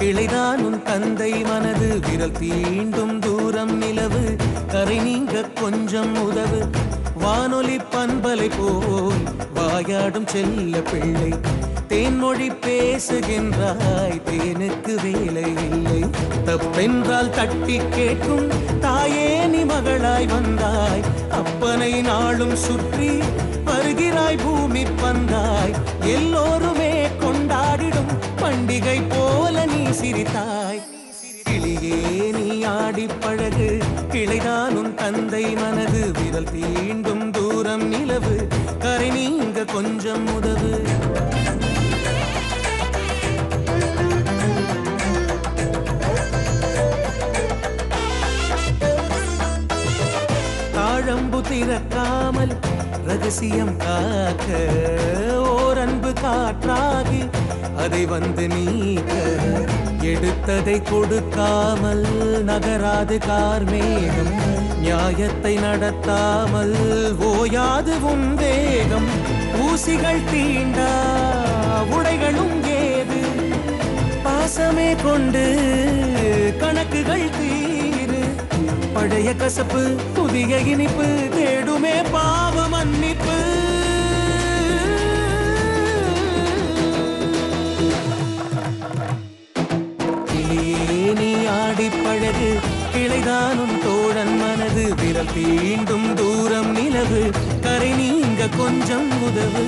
கிளைதான் உன் தந்தை மனது விரல் தீண்டும் தூரம் நிலவு கரை நீங்க கொஞ்சம் உதவு வானொலி பண்பலை போல் வாயாடும் செல்ல பிள்ளை தேன்மொழி பேசுகின்றாய் தேனுக்கு வேலை இல்லை தப்பென்றால் தட்டி கேட்கும் தாயே நீ மகளாய் வந்தாய் அப்பனை நாளும் சுற்றி வருகிறாய் பூமி பந்தாய் எல்லோருமே கொண்டாடிடும் பண்டிகை போல நீ சிரித்தாய் கிளியே நீ ஆடி பழகு கிளைதான் உன் தந்தை மனது விரல் தீண்டும் தூரம் நிலவு கரை நீங்க கொஞ்சம் உதவு தாழம்பு திறக்காமல் ரகசியம் காக்க ஓர் அன்பு காற்றாகி அதை வந்து நீக்க எடுத்ததை கொடுக்காமல் நகராது கார்மேகம் நியாயத்தை நடத்தாமல் ஓயாது உன் வேகம் ஊசிகள் தீண்டா உடைகளும் ஏது பாசமே கொண்டு கணக்குகள் தீரு பழைய கசப்பு புதிய இனிப்பு தேடுமே பாவ மன்னிப்பு நீ ஆடி பழகு கிளைதானும் தோழன் மனது விரல் தீண்டும் தூரம் நிலவு கரை நீங்க கொஞ்சம் உதவு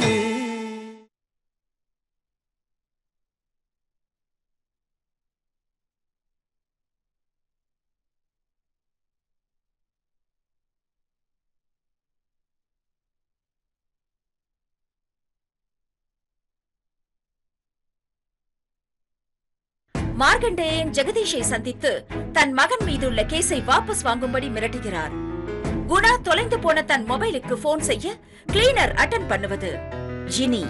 மார்கண்டேயன் ஜெகதீஷை சந்தித்து தன் மகன் மீதுள்ள கேஸை வாபஸ் வாங்கும்படி மிரட்டுகிறார். குணா தொலைந்து போன தன் மொபைலுக்கு போன் செய்ய கிளீனர் அட்டெண்ட் பண்ணுவது ஜினி.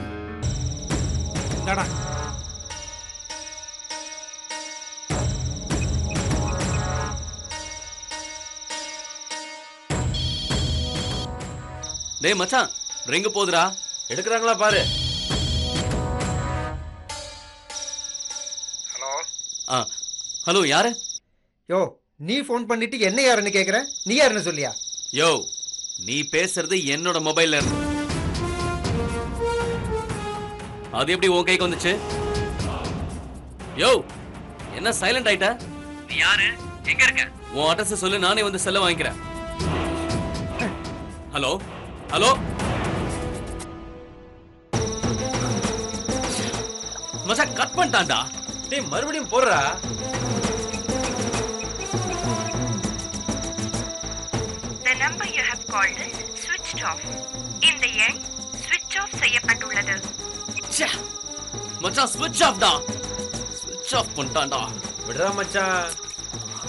டேய் மச்சான், ரிங் போதுடா. எடுக்கறாங்களா பாரு. ஹலோ, யாரு? யோ, நீ போன் பண்ணிட்டு என்ன யாருன்னு கேக்குற? நீ யாருன்னு சொல்லியா? யோ, நீ பேசுறது என்னோட மொபைல்ல இருந்து. அது எப்படி உன் கைக்கு வந்துச்சு? யோ, என்ன சைலண்ட் ஆயிட்ட? நீ யாரு? எங்க இருக்க? உன் அட்ரஸ் சொல்லு, நானே வந்து செல்ல வாங்கிக்கிறேன். ஹலோ ஹலோ, மச்சான் கட் பண்ணிட்டான்டா. டேய் மறுபடியும் போடுறா. The number you have called is switched off. இந்த எண் switch off செய்யப்பட்டுள்ளது. ச்சே, மச்சான் switch off டா. switch off பண்ணிட்டான்டா. விடுறா மச்சான்,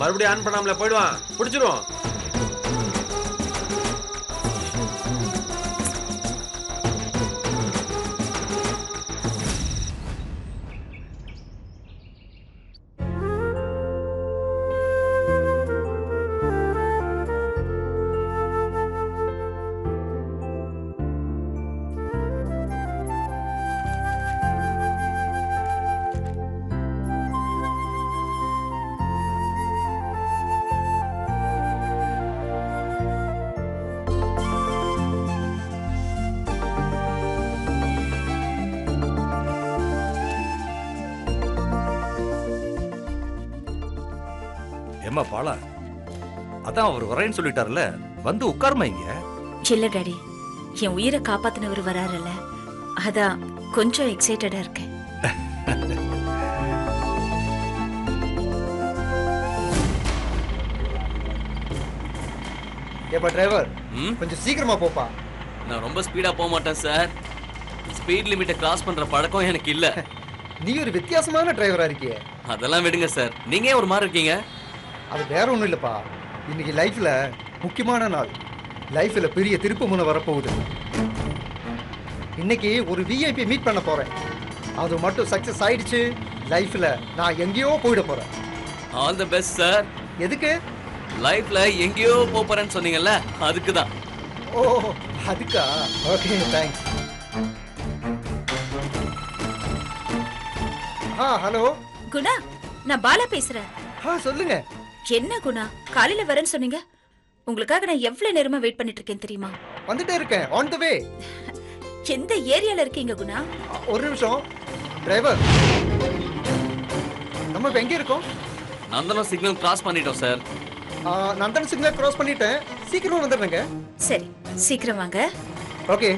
மறுபடியும் ஆன் பண்ணாமல போய்டுவான், பிடிச்சிருவோம். ஏம்மா பாலா, அதான் அவர் வரேன்னு சொல்லிட்டார்ல, வந்து உட்காருமா இங்க. இல்ல டாடி, என் உயிரை காப்பாத்தினவர் வராருல்ல, அதான் கொஞ்சம் எக்ஸைட்டடா இருக்கேன். ஏப்பா டிரைவர், கொஞ்சம் சீக்கிரமா போப்பா. நான் ரொம்ப ஸ்பீடா போக மாட்டேன் சார். ஸ்பீட் லிமிட்டை கிராஸ் பண்ற பழக்கம் எனக்கு இல்ல. நீ ஒரு வித்தியாசமான டிரைவரா இருக்கியே. அதெல்லாம் விடுங்க சார், நீங்க ஏன் ஒரு மாதிரி இருக்கீங்க? அது வேற ஒண்ணும் இல்லப்பா, இன்னைக்கு லைஃப்ல முக்கியமான நாள். லைஃப்ல பெரிய திருப்பு முனை வரப்போகுது. இன்னைக்கு ஒரு விஐபி மீட் பண்ண போறேன். அது மட்டும் சக்சஸ் ஆயிடுச்சு, லைஃப்ல நான் எங்கேயோ போயிட போறேன். All the best sir. எதுக்கு? லைஃப்ல எங்கேயோ போறேன்னு சொன்னீங்கல்ல, அதுக்கு தான். ஓ, அதுக்கா? Okay, thanks. ஹலோ குணா, நான் பாலா பேசுறேன். சொல்லுங்க. என்ன குணா, காலையில வரேன்னு சொன்னீங்க. உங்களுக்காக நான் எவ்வளவு நேரமா வெயிட் பண்ணிட்டு இருக்கேன் தெரியுமா? வந்துட்டே இருக்கேன். ஆன் தி வே. எந்த ஏரியால இருக்கீங்க குணா? ஒரு நிமிஷம் டிரைவர். நம்ம இப்ப எங்க இருக்கோம்? நந்தனம் சிக்னல் கிராஸ் பண்ணிட்டோம் சார். நந்தன் சிக்னல் கிராஸ் பண்ணிட்டேன். சீக்கிரம் வந்துடுறேங்க. சரி, சீக்கிரம் வாங்க. Okay,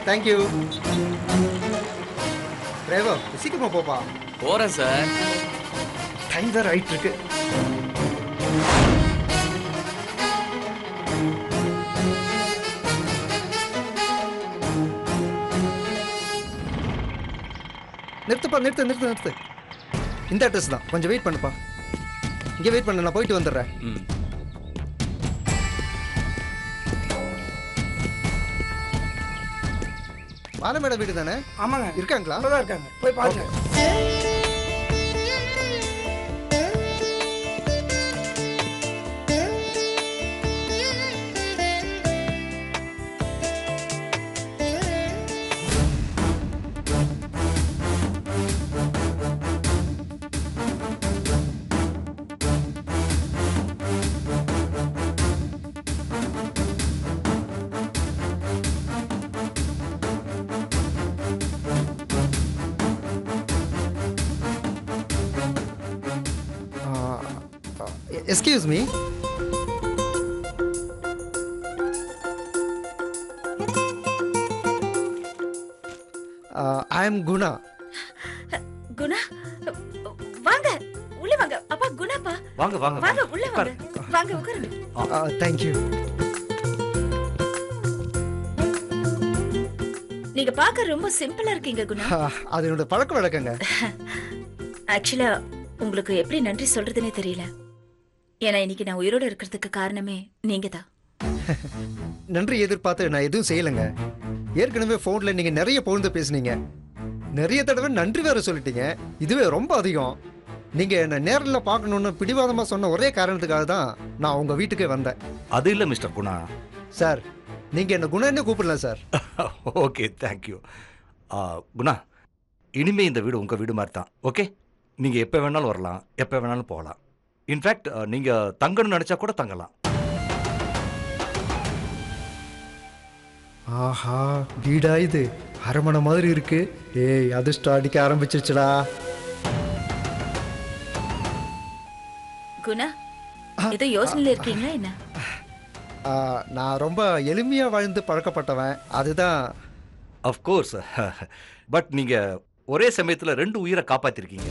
thank you. டிரைவர் சீக்கிரமா போப்பா. போறேன் சார். டைம் வேற ஆயிட்டு இருக்கு. நிறுத்துப்பா, நிறுத்து. இந்த அட்ரஸ் தான். கொஞ்சம் வெயிட் பண்ணுப்பா. இங்கே வெயிட் பண்ண, நான் போயிட்டு வந்துடுறேன். பால மேடம் வீடு தானே? ஆமாங்க. இருக்காங்களா? தான் இருக்காங்க, போய் பாருங்க. Excuse me. I am Guna. Guna, வாங்க உள்ள வாங்க. அப்பா குணாப்பா. வாங்க வாங்க வாங்க உள்ள வாங்க. வாங்க உட்காருங்க. Thank you. நீங்க பார்க்க ரொம்ப சிம்பிளா இருக்கீங்க குணா. அது என்னோட பழக்க வழக்கங்க. ஆக்சுவலா உங்களுக்கு எப்படி நன்றி சொல்றதுன்னே தெரியல. ஏன்னா இன்னைக்கு நான் உயிரோட இருக்கிறதுக்கு காரணமே நீங்க தான். நன்றி எதிர்பார்த்து நான் எதுவும் செய்யலைங்க. ஏற்கனவே போன்ல நீங்க நிறைய புகழ்ந்து பேசுனீங்க. நிறைய தடவை நன்றி வேற சொல்லிட்டீங்க. இதுவே ரொம்ப அதிகம். நீங்க என்ன நேரில் பார்க்கணும்னு பிடிவாதமா சொன்ன ஒரே காரணத்துக்காக தான் நான் உங்க வீட்டுக்கே வந்தேன். அது இல்ல மிஸ்டர் குணா. சார், நீங்க என்ன குணான்னு கூப்பிடலாம் சார். Okay, thank you. குணா, இனிமே இந்த வீடு உங்க வீடு மாதிரி தான். ஓகே, நீங்க எப்ப வேணாலும் வரலாம், எப்ப வேணாலும் போகலாம். இன்ஃபேக்ட் நீங்க தங்கணும்னு நினைச்சா கூட தங்கலாம். ஆஹா, வீடா இது? அரமனை மாதிரி இருக்கு. ஏய், அதிர்ஷ்டம் அடிக்க ஆரம்பிச்சிருச்சுடா. குணா, ஏதோ யோசனையில இருக்கீங்களா என்ன? நான் ரொம்ப எளிமையா வாழ்ந்து பழக்கப்பட்டவன். அதுதான். அஃப்கோர்ஸ். பட் நீங்க ஒரே சமயத்துல 2 உயிரை காப்பாத்திருக்கீங்க.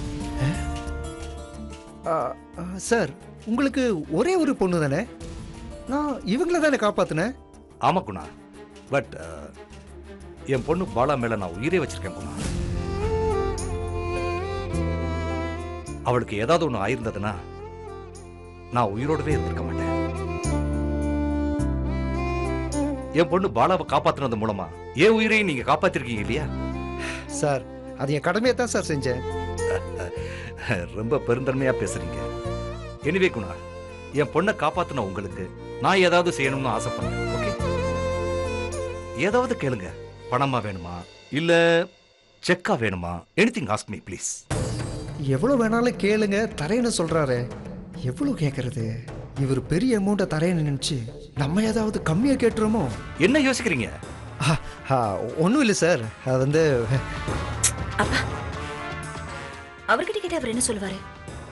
சார், உங்களுக்கு ஒரே ஒரு பொண்ணு தானே? நான் இவங்கள தானே காப்பாத்தினேன். ஆமா குணா, பட் என் பொண்ணு பாலா மேல நான் உயிரே வச்சிருக்கேன் குணா. அவளுக்கு ஏதாவது ஒண்ணு ஆயிருந்ததுன்னா நான் உயிரோடவே இருந்திருக்க மாட்டேன். என் பொண்ணு பாலாவை காப்பாத்தினது மூலமா என் உயிரையும் நீங்க காப்பாத்திருக்கீங்க இல்லையா? சார், அது என் கடமையை தான் சார் செஞ்சேன். ரொம்ப பெருந்தன்மையா பேசுறீங்க. எனிவே குணா, என் பொண்ணை காப்பாத்தின உங்களுக்கு நான் ஏதாவது செய்யணும்னு ஆசைப்படுறேன். ஓகே, ஏதாவது கேளுங்க. பணமா வேணுமா, இல்ல செக்கா வேணுமா? Anything ask me please. எவ்வளவு வேணாலும் கேளுங்க, தரேன்னு சொல்றாரு. எவ்வளவு கேட்கறது? இவர் பெரிய அமௌண்ட்டை தரேன்னு நினைச்சு நம்ம ஏதாவது கம்மியா கேட்டுருமோ? என்ன யோசிக்கிறீங்க? ஒன்றும் இல்லை சார். அது வந்து அப்பா, அவர்கிட்ட கேட்ட அவர் என்ன சொல்லுவாரு?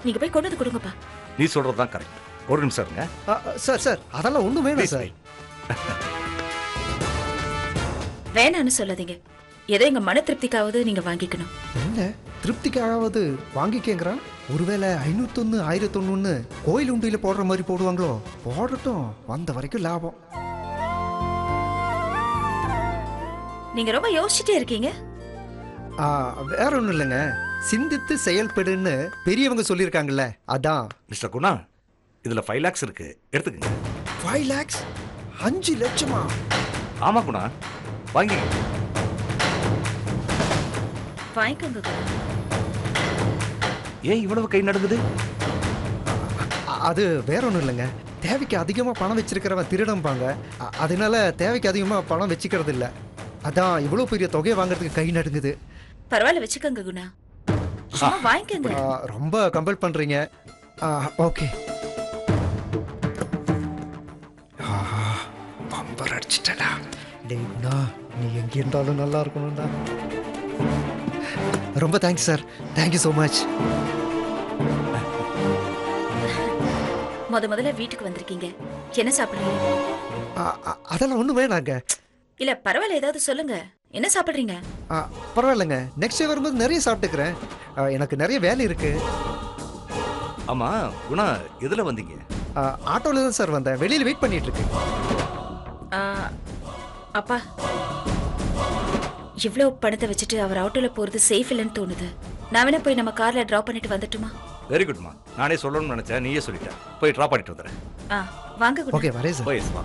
நீங்க போய் கொண்டு வந்து கொடுங்கப்பா. நீ சொல்றதுதான் கரெக்ட். ஒரு நிமிஷம் இருங்க. சார், அதெல்லாம் ஒன்றும் வேணாம் சார். வேணான்னு சொல்லாதீங்க. ஏதோ எங்க மன திருப்திக்காவது நீங்க வாங்கிக்கணும். என்ன திருப்திக்காவது வாங்கிக்கங்கிறான்? ஒருவேளை 501 1001 கோயில் உண்டியில போடுற மாதிரி போடுவாங்களோ? போடட்டும், வந்த வரைக்கும் லாபம். நீங்க ரொம்ப யோசிச்சுட்டே இருக்கீங்க. வேற ஒன்றும் இல்லைங்க, சிந்தித்து செயல்படுன்னு பெரியவங்க சொல்லியிருக்காங்கல்ல, அதான். மிஸ்டர் குணா, இதுல 5 lakhs இருக்கு, எடுத்துக்கங்க. 5 lakhs? 5 லட்சமா? ஆமா குணா, வாங்கி. வாங்கிக்கோங்க. ஏன் இவ்வளவு கை நடுங்குது? அது வேற ஒன்றும் இல்லைங்க, தேவைக்கு அதிகமாக பணம் வச்சிருக்கிறவன் திருடம்பாங்க. அதனால தேவைக்கு அதிகமாக பணம் வச்சுக்கிறது இல்லை. அதான் இவ்வளோ பெரிய தொகையை வாங்குறதுக்கு கை நடுங்குது. பரவாயில்ல, வச்சுக்கோங்க குணா. சும்மா வாங்கிக்கங்க. ரொம்ப கம்பல் பண்றீங்க. ஓகே. பம்பர் அடிச்சிட்டடா. டேய்னா நீ எங்க இருந்தாலும் நல்லா இருக்கணும்டா. ரொம்ப thanks sir. Thank you so much. முதல்ல வீட்டுக்கு வந்திருக்கீங்க, என்ன சாப்பிடுறீங்க? அதெல்லாம் ஒன்றும் வேணாங்க. இல்ல பரவாயில்ல, ஏதாவது சொல்லுங்க. என்ன சாப்பிடுறீங்க? பரவாயில்லைங்க, நெக்ஸ்ட் டே வரும்போது நிறைய சாப்பிட்டுக்கிறேன். எனக்கு நிறைய வேலை இருக்கு. ஆமா குணா, எதுல வந்தீங்க? ஆட்டோல தான் சார் வந்தேன். வெளியில வெயிட் பண்ணிட்டு இருக்கேன். அப்பா, இவ்வளவு பணத்தை வச்சுட்டு அவர் ஆட்டோல போறது சேஃப் இல்லைன்னு தோணுது. நான் வேணா போய் நம்ம கார்ல டிராப் பண்ணிட்டு வந்துட்டுமா? வெரி குட்மா. நானே சொல்லணும்னு நினைச்சேன், நீயே சொல்லிட்டேன். போய் டிராப் பண்ணிட்டு வந்துடுறேன். வாங்க. ஓகே, வரேன் சார். போய் வா.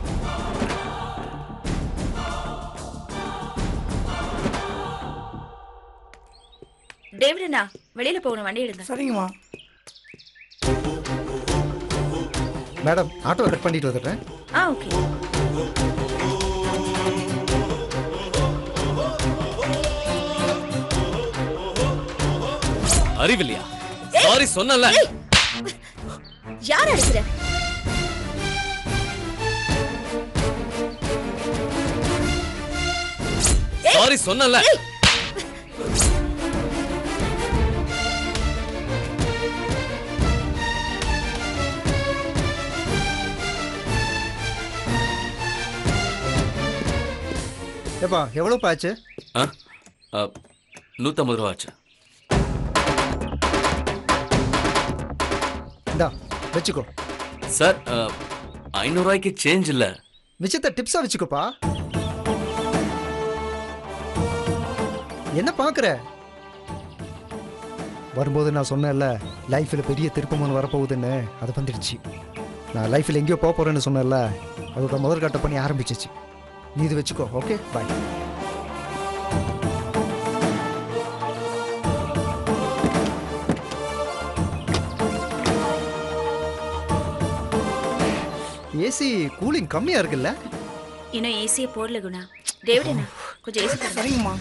டேவிடனா, வெளியில போகணும், வண்டி எடுங்க. சரிங்கம்மா. மேடம், ஆட்டோ கட் பண்ணிட்டு வந்துடுறேன். ஓகே. அறிவில்லையா? சாரி சொன்னல. யார் அடிக்கிற? சாரி சொன்னல. ஏப்பா, எவ்வளோ ஆச்சு? 150 ரூபா ஆச்சு. இந்தா வச்சுக்கோ. சார் 500 ரூபாய்க்கு சேஞ்ச் இல்ல. மிச்சத்தை டிப்ஸா வச்சுக்கோப்பா. என்ன பாக்குற? வரும்போது நான் சொன்னேன்ல, லைஃப்ல பெரிய திருப்பம் வரப்போகுதுன்னு, அது வந்துடுச்சு. நான் லைஃப்ல எங்கேயோ போக போறேன்னு சொன்னேன்ல, அதோட முதல் கட்ட பண்ணி ஆரம்பிச்சிச்சு. நீ இது வச்சுக்கோ. ஓகே, பாய். ஏசி கூலிங் கம்மியா இருக்குல்ல? இன்னும் ஏசியே போடல குணா. டேவிடனா, கொஞ்சம் ஏசி தரேன். சரிங்கம்மா.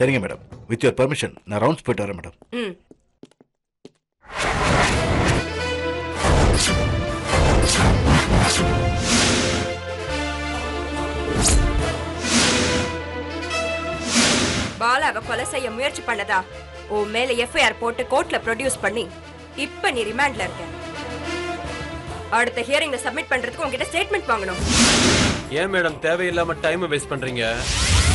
சரிங்க மேடம், வித் யுவர் பர்மிஷன் நான் ரவுண்ட்ஸ் போயிட்டு வரேன் மேடம். பாலாவை கொலை செய்ய முயற்சி பண்ணதா உன் மேல எஃப்ஐஆர் போட்டு கோர்ட்ல ப்ரொடியூஸ் பண்ணி இப்ப நீ ரிமாண்ட்ல இருக்க. அடுத்த ஹியரிங்ல சப்மிட் பண்றதுக்கு உங்ககிட்ட ஸ்டேட்மெண்ட் வாங்கணும். ஏன் மேடம் தேவையில்லாம டைம் வேஸ்ட் பண்றீங்க?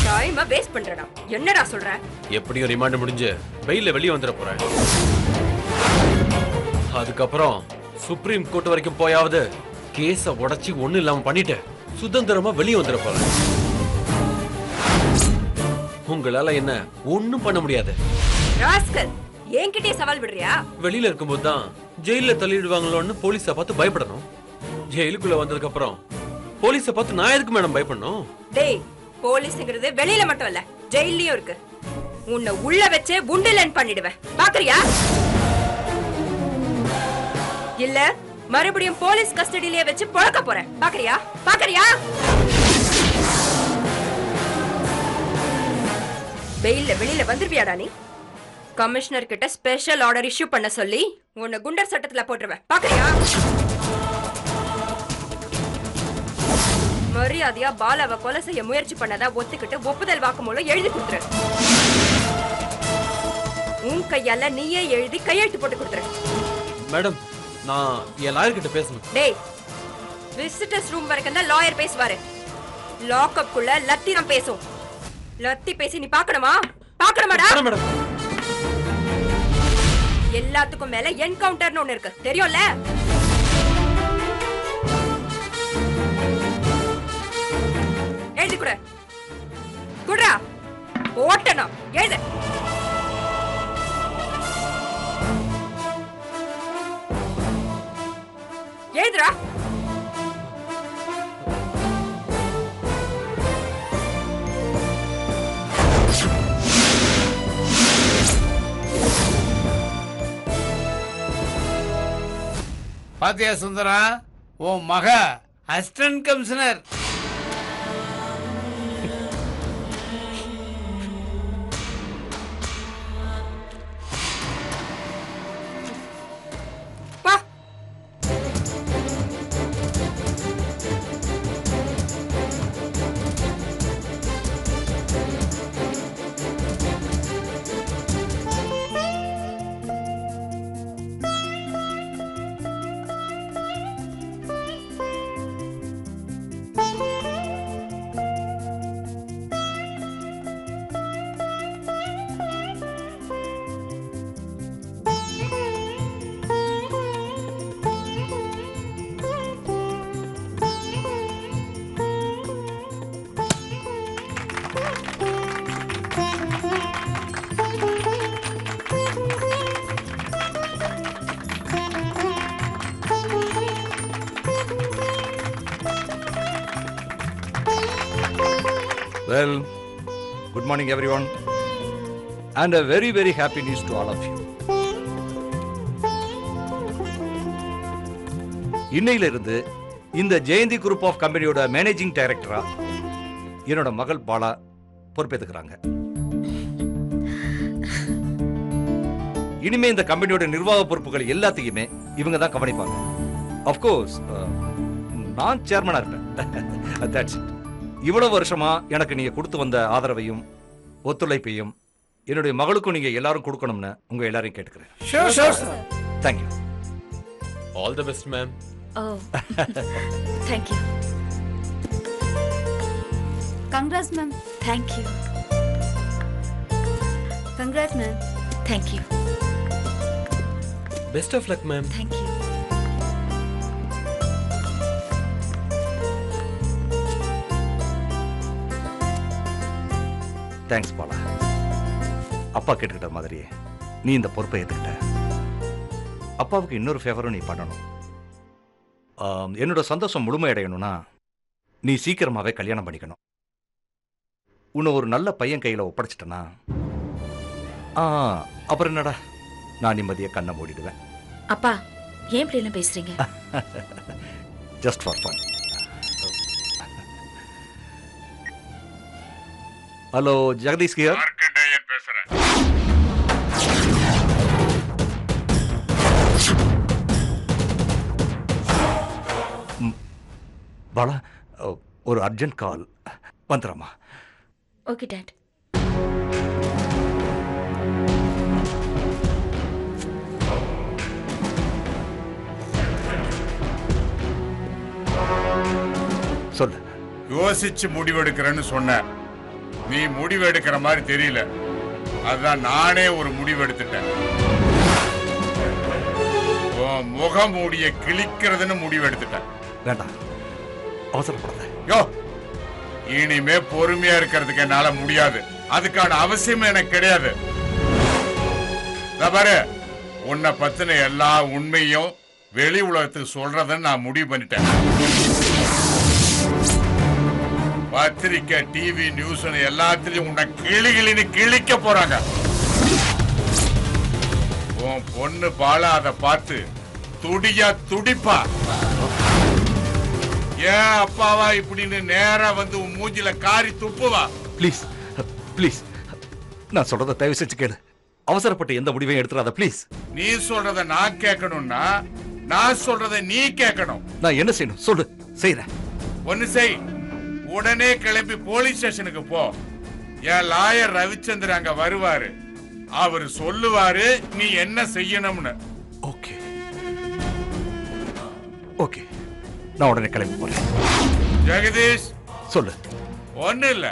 டைம் வேஸ்ட் பண்றடா? என்னடா சொல்ற? எப்படியும் ரிமாண்ட் முடிஞ்சு வெயில்ல வெளியே வந்துட போறேன். அதுக்கப்புறம் சுப்ரீம் கோர்ட் வரைக்கும் போயாவது கேஸ உடைச்சி ஒண்ணு இல்லாம பண்ணிட்டு சுதந்திரமா வெளியே வந்துட போறேன். உங்களால என்ன ஒண்ணும் பண்ண முடியாது. ராஸ்கல், என்கிட்டயே சவால் விடுறியா? வெளியில இருக்கும்போது தான் ஜெயில தள்ளிடுவாங்களோன்னு போலீஸ பார்த்து பயப்படணும். ஜெயிலுக்குள்ள வந்ததுக்கு அப்புறம் போலீஸ பார்த்து நான் எதுக்கு மேடம் பயப்படணும்? டேய், போலீஸ்ங்கிறது வெளியில மட்டும் இல்ல, ஜெயில்லயும் இருக்கு. உன்னை உள்ள வச்சே உண்டிலன் பண்ணிடுவேன். பாக்குறியா? இல்ல மறுபடியும் போலீஸ் கஸ்டடியிலே வச்சு பொழக்க போறேன். பாக்குறியா? பாக்குறியா? வெயில்ல வெளியில வந்துருவியாடா நீ? கமிஷனர் கிட்ட ஸ்பெஷல் ஆர்டர் இஷ்யூ பண்ண சொல்லி உன்னை குண்டர் சட்டத்துல போட்டுருவேன். பாக்குறியா? மரியாதையா பாலாவை கொலை செய்ய முயற்சி பண்ணதா ஒத்துக்கிட்டு ஒப்புதல் வாக்குமூலம் எழுதி கொடுத்துரு. உன் கையால நீயே எழுதி கையெழுத்து போட்டு கொடுத்துரு. மேடம், நான் என் லாயர் கிட்ட பேசணும். டேய், விசிட்டர்ஸ் ரூம் வரைக்கும் தான் லாயர் பேசுவாரு. லாக்அப் குள்ள லத்தி தான் பேசும். லத்தி பேசி நீ பாக்கணுமா? பாக்கணுமாடா? மேடம், எல்லாத்துக்கும் மேல என்கவுண்டர்னு ஒண்ணு இருக்கு, தெரியும்ல? எழுதி குடு. குடுறா. போட்டனா எழுது. எழுதுடா. பாத்தியா சுந்தரா, உன் மக assistant commissioner. Well, good morning everyone and a very very happy news to all of you. இன்னையிலிருந்து இந்த ஜெயந்தி குரூப் ஆஃப் கம்பெனியோட மேனேஜிங் டைரக்டரா என்னோட மகள் பாலா பொறுப்பேற்றுக்கிறாங்க. இனிமே இந்த கம்பெனியோட நிர்வாக பொறுப்புகள் எல்லாத்தையுமே இவங்க தான் கவனிப்பாங்க. Of course, நான் சேர்மனா இருப்பேன். That's it. இவ்வளவு வருஷமா எனக்கு நீங்க கொடுத்து வந்த ஆதரவையும் ஒத்துழைப்பையும் என்னுடைய மகளுக்கும் நீங்க எல்லாரும் கொடுக்கணும்னு உங்க எல்லாரையும் கேட்டுக்கிறேன். Sure, sure, sir. Thank you. All the best, ma'am. Oh, thank you. Congrats, ma'am. Thank you. Congrats, ma'am. Thank you. Best of luck, ma'am. Thank you. Thanks Bala. அப்பா கேட்டுக்கிட்ட மாதிரியே நீ இந்த பொறுப்பை ஏற்றுக்கிட்ட. அப்பாவுக்கு இன்னொரு ஃபேவரும் நீ பண்ணணும். என்னோட சந்தோஷம் முழுமையடையணும்னா நீ சீக்கிரமாவே கல்யாணம் பண்ணிக்கணும். உன்னை ஒரு நல்ல பையன் கையில் ஒப்படைச்சிட்டனா அப்புறம் என்னடா நான் நிம்மதியை கண்ணை மூடிடுவேன். அப்பா ஏன் இப்படி எல்லாம் பேசுறீங்க? Just for fun. Hello Jagadish here. Markandeyan பேசுறேன். பாலா, ஒரு அர்ஜென்ட் கால் வந்துடுறமா. Okay dad. சொல்லு. யோசிச்சு முடிவெடுக்கிறேன்னு சொன்ன, நீ முடிவெடுக்கிற மாதிரி தெரியல. அதான் நானே ஒரு முடிவெடுத்துட்டேன். முகமூடிய கிழிக்கிறதுன்னு முடிவெடுத்துட்டேன். வேண்டாம், அவசரப்படாத. யோ, இனிமே பொறுமையா இருக்கிறதுக்கு என்னால முடியாது. அதுக்கான அவசியம் எனக்கு கிடையாது. பாரு, உன்னை பத்தின எல்லா உண்மையும் வெளி உலகத்துக்கு சொல்றதுன்னு நான் முடிவு பண்ணிட்டேன். பத்திரிக்கை, டிவி, நியூஸ் எல்லாத்திலையும் உன்னை கிளிகிளின்னு கிழிக்க போறாங்க. உன் பொண்ணு பாலா அதை பார்த்து துடியா துடிப்பா. ஏன் அப்பாவா இப்படின்னு நேரா வந்து உன் மூஞ்சில காரி துப்புவா. ப்ளீஸ் ப்ளீஸ், நான் சொல்றத தயவு செஞ்சு கேளு. அவசரப்பட்டு எந்த முடிவையும் எடுத்துறாத ப்ளீஸ். நீ சொல்றத நான் கேட்கணும்னா நான் சொல்றத நீ கேட்கணும். நான் என்ன செய்யணும் சொல்லு, செய்யறேன். ஒன்னு செய், உடனே கிளம்பி போலீஸ் ஸ்டேஷனுக்கு போ. என் லாயர் ரவிச்சந்திரன் அங்க வருவாரு. அவரு சொல்லுவாரு நீ என்ன செய்யணும்னு. ஓகே ஓகே, நான் உடனே கிளம்பி போறேன். ஜெகதீஷ், சொல்லு. ஒண்ணு இல்ல,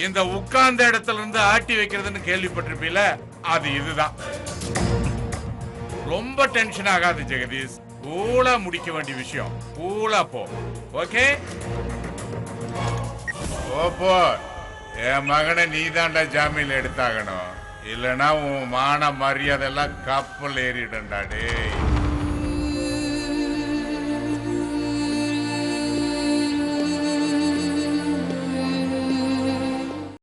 இந்த உட்கார்ந்த இடத்துல இருந்து ஆட்டி வைக்கிறதுன்னு கேள்விப்பட்டிருப்பீல, அது இதுதான். ரொம்ப டென்ஷன் ஆகாது ஜெகதீஷ். கூலா முடிக்க வேண்டிய விஷயம். கூலா போ. ஓகே, போ. என் மகனை நீ தாண்டா ஜாமீன் எடுத்தாகணும், இல்லைன்னா உன் மான மரியாதை எல்லாம் கப்பல் ஏறிடும்டா டேய்.